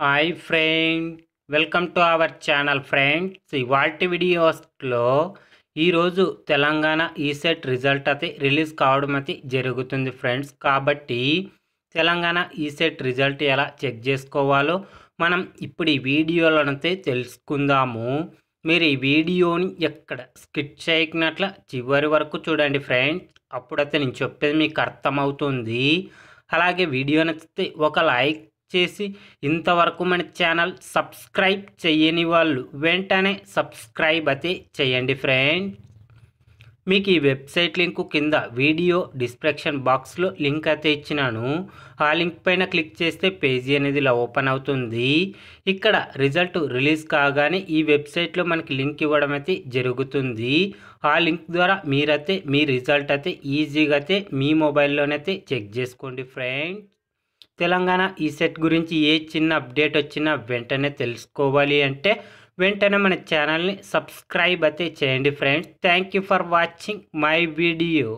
Hi friend, welcome to our channel friends. ఇవాల్టి వీడియోస్లో ఈరోజు తెలంగాణ ఈసెట్ రిజల్ట్ అయితే రిలీజ్ కావడం అయితే జరుగుతుంది ఫ్రెండ్స్. కాబట్టి తెలంగాణ ఈసెట్ రిజల్ట్ ఎలా చెక్ చేసుకోవాలో మనం ఇప్పుడు ఈ వీడియోలోనైతే తెలుసుకుందాము. మీరు ఈ వీడియోని ఎక్కడ స్కిప్ చేయకున్నట్ల చివరి వరకు చూడండి ఫ్రెండ్స్. అప్పుడైతే నేను చెప్పేది మీకు అర్థమవుతుంది. అలాగే వీడియో నచ్చితే ఒక లైక్ చేసి ఇంతవరకు మన ఛానల్ సబ్స్క్రైబ్ చేయని వాళ్ళు వెంటనే సబ్స్క్రైబ్ అయితే చేయండి ఫ్రెండ్. మీకు ఈ వెబ్సైట్ లింకు కింద వీడియో డిస్క్రిప్షన్ బాక్స్లో లింక్ అయితే ఇచ్చినాను. ఆ లింక్ పైన క్లిక్ చేస్తే పేజీ అనేది ఇలా ఓపెన్ అవుతుంది. ఇక్కడ రిజల్ట్ రిలీజ్ కాగానే ఈ వెబ్సైట్లో మనకి లింక్ ఇవ్వడం అయితే జరుగుతుంది. ఆ లింక్ ద్వారా మీరైతే మీ రిజల్ట్ అయితే ఈజీగా అయితే మీ మొబైల్లోనైతే చెక్ చేసుకోండి ఫ్రెండ్. తెలంగాణ ఈసెట్ గురించి ఏ చిన్న అప్డేట్ వచ్చినా వెంటనే తెలుసుకోవాలి అంటే వెంటనే మన ఛానల్ని సబ్స్క్రైబ్ అయితే చేయండి friends. Thank you for watching my video.